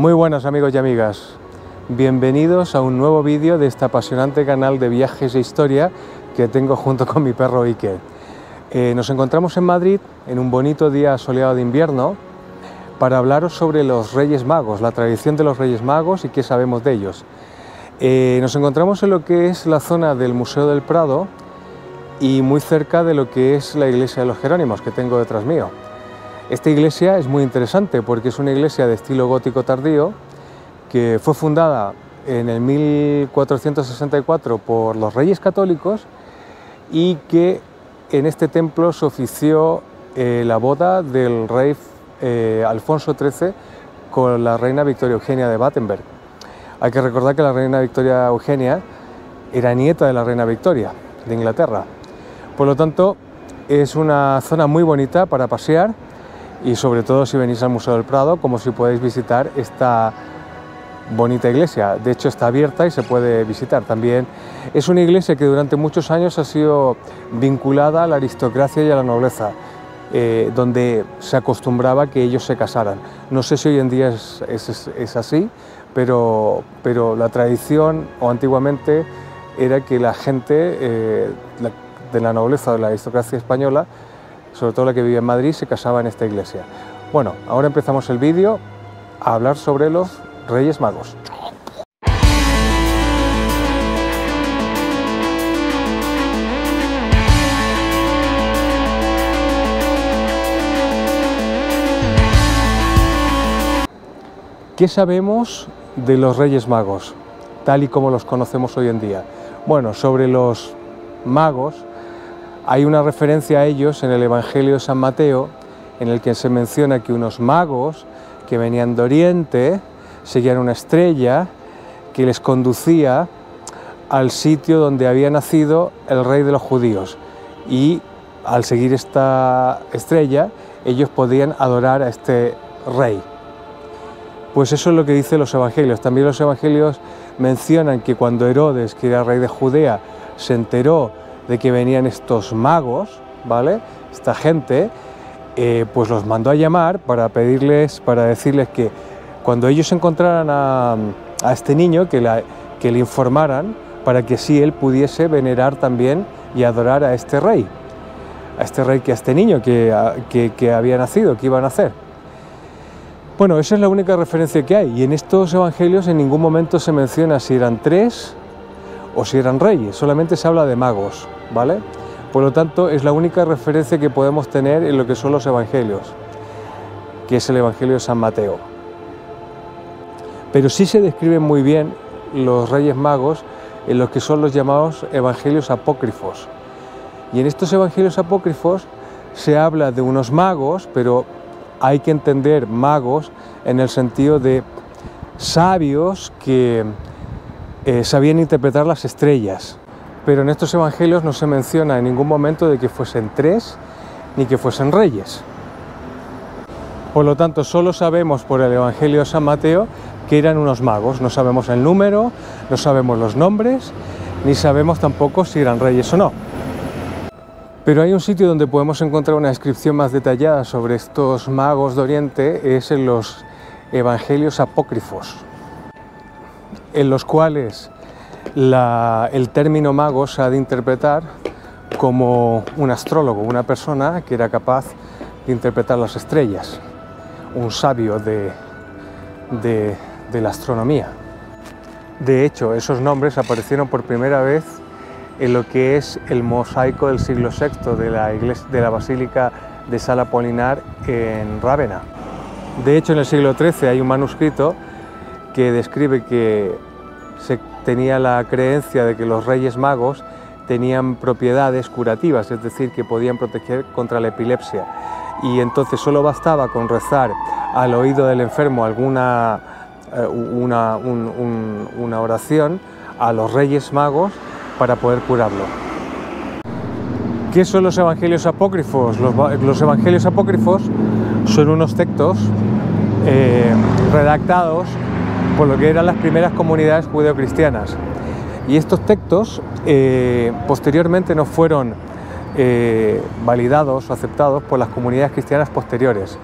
Muy buenas amigos y amigas, bienvenidos a un nuevo vídeo de este apasionante canal de viajes e historia que tengo junto con mi perro Ike. Nos encontramos en Madrid en un bonito día soleado de invierno para hablaros sobre los Reyes Magos, la tradición de los Reyes Magos y qué sabemos de ellos. Nos encontramos en lo que es la zona del Museo del Prado y muy cerca de lo que es la iglesia de los Jerónimos que tengo detrás mío. Esta iglesia es muy interesante porque es una iglesia de estilo gótico tardío que fue fundada en el 1464 por los Reyes Católicos y que en este templo se ofició la boda del rey Alfonso XIII con la reina Victoria Eugenia de Battenberg. Hay que recordar que la reina Victoria Eugenia era nieta de la reina Victoria de Inglaterra. Por lo tanto, es una zona muy bonita para pasear y sobre todo si venís al Museo del Prado, como si podéis visitar esta bonita iglesia. De hecho está abierta y se puede visitar. También es una iglesia que durante muchos años ha sido vinculada a la aristocracia y a la nobleza, donde se acostumbraba que ellos se casaran. No sé si hoy en día es así, pero la tradición o antiguamente era que la gente de la nobleza o de la aristocracia española, sobre todo la que vivía en Madrid, se casaba en esta iglesia. Bueno, ahora empezamos el vídeo a hablar sobre los Reyes Magos. ¿Qué sabemos de los Reyes Magos, tal y como los conocemos hoy en día? Bueno, sobre los magos hay una referencia a ellos en el Evangelio de San Mateo, en el que se menciona que unos magos que venían de Oriente seguían una estrella que les conducía al sitio donde había nacido el rey de los judíos, y al seguir esta estrella ellos podían adorar a este rey. Pues eso es lo que dicen los evangelios. También los evangelios mencionan que cuando Herodes, que era rey de Judea, se enteró de que venían estos magos, ¿vale?, esta gente, pues los mandó a llamar para decirles que cuando ellos encontraran a este niño, que le informaran para que así él pudiese venerar también y adorar a este rey, a este niño que había nacido, que iba a nacer. Bueno, esa es la única referencia que hay, y en estos evangelios en ningún momento se menciona si eran tres o si eran reyes, solamente se habla de magos, ¿vale? Por lo tanto, es la única referencia que podemos tener en lo que son los evangelios, que es el Evangelio de San Mateo. Pero sí se describen muy bien los Reyes Magos en lo que son los llamados evangelios apócrifos. Y en estos evangelios apócrifos se habla de unos magos, pero hay que entender magos en el sentido de sabios que sabían interpretar las estrellas. Pero en estos evangelios no se menciona en ningún momento de que fuesen tres ni que fuesen reyes. Por lo tanto, solo sabemos por el Evangelio de San Mateo que eran unos magos. No sabemos el número, no sabemos los nombres, ni sabemos tampoco si eran reyes o no. Pero hay un sitio donde podemos encontrar una descripción más detallada sobre estos magos de Oriente, es en los evangelios apócrifos, en los cuales el término mago se ha de interpretar como un astrólogo, una persona que era capaz de interpretar las estrellas, un sabio de la astronomía. De hecho, esos nombres aparecieron por primera vez en lo que es el mosaico del siglo VI de la Basílica de San Apolinar en Rávena. De hecho, en el siglo XIII hay un manuscrito que describe que se tenía la creencia de que los Reyes Magos tenían propiedades curativas, es decir, que podían proteger contra la epilepsia, y entonces solo bastaba con rezar al oído del enfermo una oración a los Reyes Magos para poder curarlo. ¿Qué son los evangelios apócrifos? Los evangelios apócrifos son unos textos redactados por lo que eran las primeras comunidades judeocristianas. Y estos textos posteriormente no fueron validados o aceptados por las comunidades cristianas posteriores.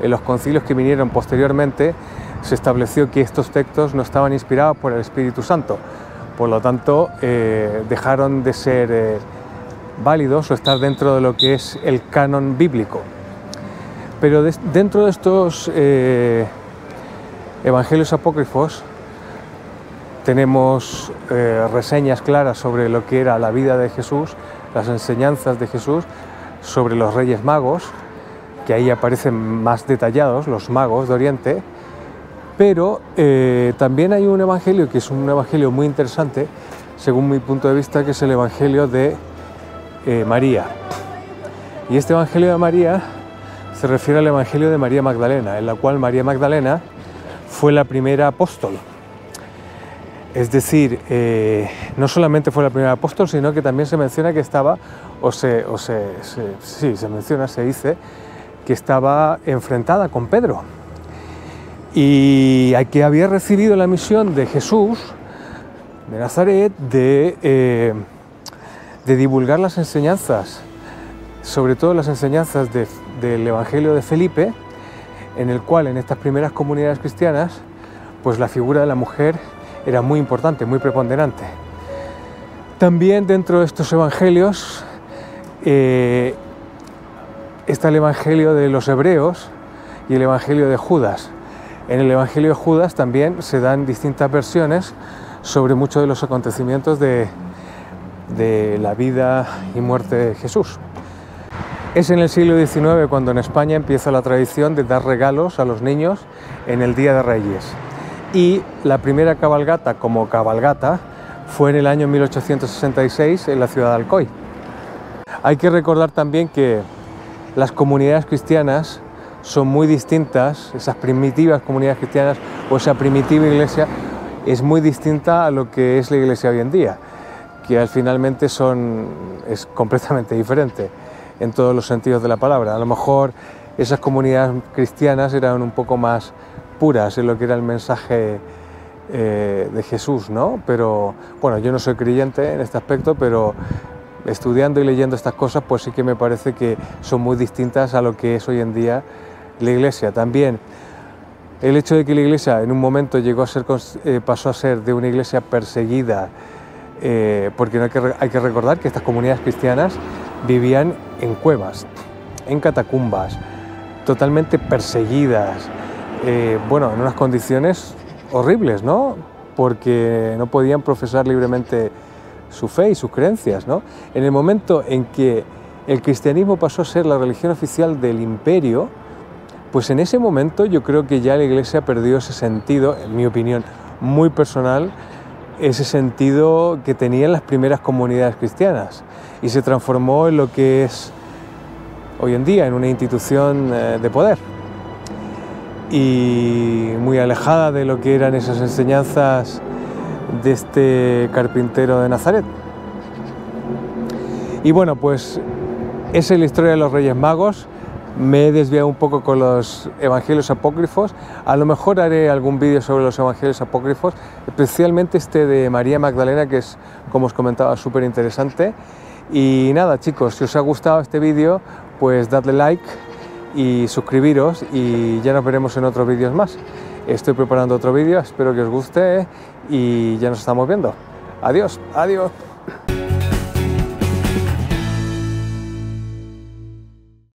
En los concilios que vinieron posteriormente se estableció que estos textos no estaban inspirados por el Espíritu Santo, por lo tanto dejaron de ser válidos o estar dentro de lo que es el canon bíblico. Pero dentro de estos evangelios apócrifos tenemos reseñas claras sobre lo que era la vida de Jesús, las enseñanzas de Jesús, sobre los Reyes Magos, que ahí aparecen más detallados, los magos de Oriente, pero también hay un evangelio que es un evangelio muy interesante, según mi punto de vista, que es el evangelio de María. Y este evangelio de María se refiere al evangelio de María Magdalena, en la cual María Magdalena fue la primera apóstol. Es decir, no solamente fue la primera apóstol, sino que también se menciona que estaba, se dice, que estaba enfrentada con Pedro. Y que había recibido la misión de Jesús de Nazaret de divulgar las enseñanzas, sobre todo las enseñanzas del Evangelio de Felipe, en el cual en estas primeras comunidades cristianas, pues la figura de la mujer era muy importante, muy preponderante. También dentro de estos evangelios está el evangelio de los hebreos y el evangelio de Judas. En el evangelio de Judas también se dan distintas versiones sobre muchos de los acontecimientos de la vida y muerte de Jesús. Es en el siglo XIX cuando en España empieza la tradición de dar regalos a los niños en el Día de Reyes. Y la primera cabalgata como cabalgata fue en el año 1866 en la ciudad de Alcoy. Hay que recordar también que las comunidades cristianas son muy distintas, esas primitivas comunidades cristianas o esa primitiva iglesia es muy distinta a lo que es la iglesia hoy en día, que finalmente es completamente diferente en todos los sentidos de la palabra. A lo mejor esas comunidades cristianas eran un poco más puras en lo que era el mensaje de Jesús, ¿no? Pero bueno, yo no soy creyente en este aspecto, pero estudiando y leyendo estas cosas, pues sí que me parece que son muy distintas a lo que es hoy en día la iglesia. También el hecho de que la iglesia en un momento pasó a ser de una iglesia perseguida, porque hay que recordar que estas comunidades cristianas vivían en cuevas, en catacumbas, totalmente perseguidas, en unas condiciones horribles, ¿no? Porque no podían profesar libremente su fe y sus creencias, ¿no? En el momento en que el cristianismo pasó a ser la religión oficial del imperio, pues en ese momento yo creo que ya la iglesia perdió ese sentido, en mi opinión muy personal, ese sentido que tenían las primeras comunidades cristianas y se transformó en lo que es hoy en día, en una institución de poder y muy alejada de lo que eran esas enseñanzas de este carpintero de Nazaret. Y bueno, pues esa es la historia de los Reyes Magos. Me he desviado un poco con los evangelios apócrifos. A lo mejor haré algún vídeo sobre los evangelios apócrifos, especialmente este de María Magdalena, que es, como os comentaba, súper interesante. Y nada, chicos, si os ha gustado este vídeo, pues dadle like y suscribiros y ya nos veremos en otros vídeos más. Estoy preparando otro vídeo, espero que os guste y ya nos estamos viendo. Adiós, adiós.